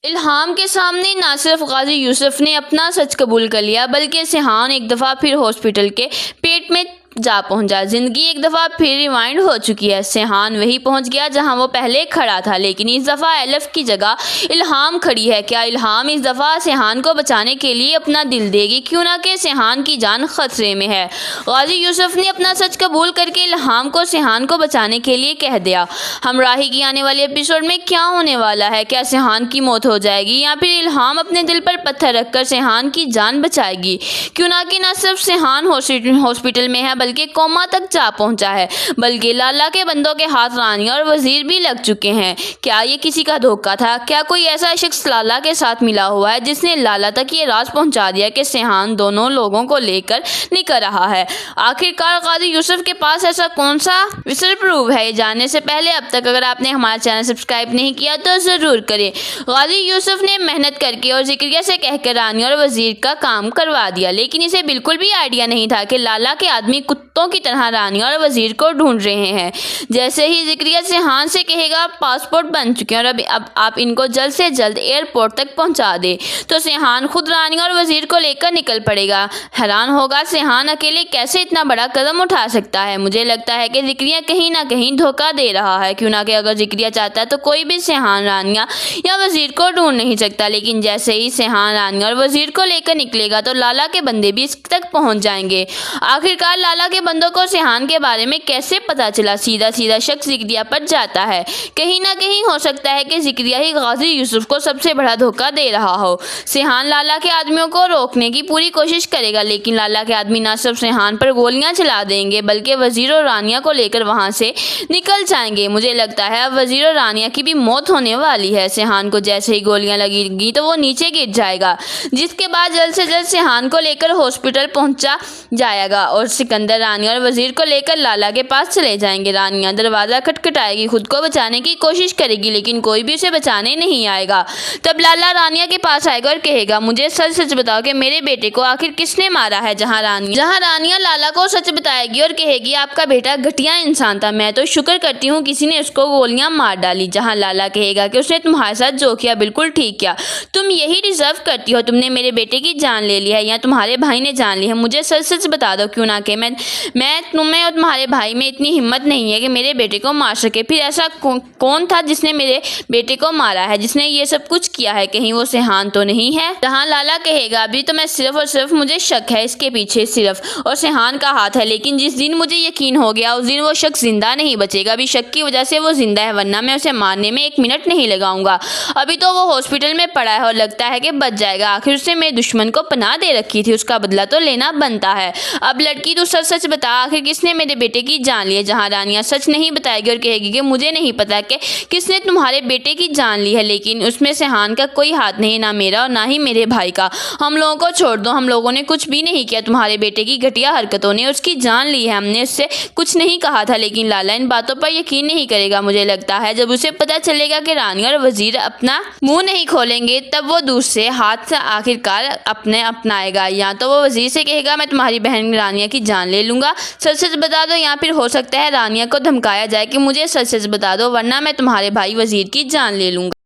इल्हाम के सामने ना सिर्फ गाजी यूसुफ ने अपना सच कबूल कर लिया, बल्कि सेहान एक दफ़ा फिर हॉस्पिटल के पेट में जा पहुंचा। जिंदगी एक दफ़ा फिर रिवाइंड हो चुकी है। सेहान वहीं पहुंच गया जहां वो पहले खड़ा था, लेकिन इस दफ़ा एलिफ की जगह इल्हाम खड़ी है। क्या इल्हाम इस दफ़ा सेहान को बचाने के लिए अपना दिल देगी? क्यों ना कि सेहान की जान खतरे में है। गाजी यूसुफ ने अपना सच कबूल करके इल्हाम को सेहान को बचाने के लिए कह दिया। हमराही की आने वाले एपिसोड में क्या होने वाला है? क्या सेहान की मौत हो जाएगी या फिर इल्हाम अपने दिल पर पत्थर रखकर सेहान की जान बचाएगी? क्यों ना कि न सिर्फ सेहान हॉस्पिटल में है, बल्कि कोमा तक जा पहुंचा है, बल्कि लाला के बंदों के हाथ रानी और वजीर भी लग चुके हैं। क्या ये किसी का धोखा था? क्या कोई ऐसा शख्स लाला के साथ मिला हुआ है जिसने लाला तक ये राज पहुंचा दिया कि सेहान दोनों लोगों को लेकर निकल रहा है? आखिरकार गाजी यूसुफ के पास ऐसा कौन सा विसल प्रूफ है? ये जानने से पहले अब तक अगर आपने हमारा चैनल सब्सक्राइब नहीं किया तो ज़रूर करें। गाजी यूसुफ ने मेहनत करके और जिक्रिया से कहकर रानी और वजीर का काम करवा दिया, लेकिन इसे बिल्कुल भी आइडिया नहीं था कि लाला के आदमी कुत्तों की तरह रानी और वजीर को ढूंढ रहे हैं। जैसे ही जिक्रिया सेहान से कहेगा पासपोर्ट बन चुके हैं और अब आप इनको जल्द से जल्द एयरपोर्ट तक पहुंचा दे, तो सेहान खुद रानी और वजीर को लेकर निकल पड़ेगा। हैरान होगा सेहान अकेले कैसे इतना बड़ा कदम उठा सकता है। मुझे लगता है कि जिक्रिया कहीं ना कहीं धोखा दे रहा है। क्यों ना कि अगर जिक्रिया चाहता है तो कोई भी सेहान, रानिया या वजीर को ढूंढ नहीं सकता, लेकिन जैसे ही सेहान रानी और वजीर को लेकर निकलेगा तो लाला के बंदे भी इस तक पहुंच जाएंगे। आखिरकार लाला के बंदों को सेहान के बारे में कैसे पता चला? सीधा सीधा शक जिक्रिया पर जाता है। कहीं ना कहीं हो सकता है कि जिक्रिया ही गाजी यूसुफ को सबसे बड़ा धोखा दे रहा हो। सेहान लाला के आदमियों को रोकने की पूरी कोशिश करेगा, लेकिन लाला के आदमी ना सिर्फ सेहान पर गोलियां चला देंगे, बल्कि वजीर और रानिया को लेकर वहां से निकल जाएंगे। मुझे लगता है अब वजीर और रानिया की भी मौत होने वाली है। सेहान को जैसे ही गोलियां लगेंगी तो वो नीचे गिर जाएगा, जिसके बाद जल्द से जल्द सेहान को लेकर हॉस्पिटल पहुंचा जाएगा और सिकंदर रानिया और वजीर को लेकर लाला के पास चले जाएंगे। रानिया दरवाज़ा खटखटाएगी, खुद को बचाने की कोशिश करेगी, लेकिन कोई भी उसे बचाने नहीं आएगा। तब लाला रानिया के पास आएगा और कहेगा, मुझे सच सच बताओ कि मेरे बेटे को आखिर किसने मारा है? जहाँ रानिया लाला को सच बताएगी और कहेगी, आपका बेटा घटिया इंसान था, मैं तो शुक्र करती हूँ किसी ने उसको गोलियां मार डाली। जहाँ लाला कहेगा कि उसने तुम्हारे साथ जो किया बिल्कुल ठीक किया, तुम यही डिजर्व करती हो, तुमने मेरे बेटे की जान ले ली है या तुम्हारे भाई ने जान ली है, मुझे सच सच बता दो। क्यों ना कि मैं तुम्हें और तुम्हारे भाई में इतनी हिम्मत नहीं है कि मेरे बेटे को मार सके। फिर ऐसा कौन था जिसने मेरे बेटे को मारा है, जिसने ये सब कुछ किया है? कहीं वो सेहान तो नहीं है? जहाँ लाला कहेगा, अभी तो मैं सिर्फ और सिर्फ मुझे शक है इसके पीछे सिर्फ और सेहान का हाथ है, लेकिन जिस दिन मुझे यकीन हो गया उस दिन वो शख्स जिंदा नहीं बचेगा। अभी शक की वजह से वो जिंदा है, वरना मैं उसे मारने में 1 मिनट नहीं लगाऊंगा। अभी तो वो हॉस्पिटल में पड़ा है और लगता है कि बच जाएगा। आखिर उसने मेरे दुश्मन को पनाह दे रखी थी, उसका बदला तो लेना बनता है। अब लड़की तू सच सच बता, आखिर किसने मेरे बेटे की जान ली है? जहाँ रानिया सच नहीं बताएगी और कहेगी कि मुझे नहीं पता कि किसने तुम्हारे बेटे की जान ली है, लेकिन उसमें सेहान का कोई हाथ नहीं, ना मेरा और ना ही मेरे भाई का। हम लोगों को छोड़ दो, हम लोगों ने कुछ भी नहीं किया। तुम्हारे बेटे की घटिया हरकतों ने उसकी जान ली है, हमने उससे कुछ नहीं कहा था। लेकिन लाला इन बातों पर यकीन नहीं करेगा। मुझे लगता है जब उसे पता चलेगा कि रानी और वजीर अपना मुंह नहीं खोलेंगे, तब वो दूसरे हाथ से आखिरकार अपनाएगा। या तो वो वजीर से कहेगा, मैं तुम्हारी बहन रानिया की जान ले लूंगा, सच सच बता दो, या फिर हो सकता है रानिया को धमकाया जाए कि मुझे सच सच बता दो, वरना मैं तुम्हारे भाई वजीर की जान ले लूंगा।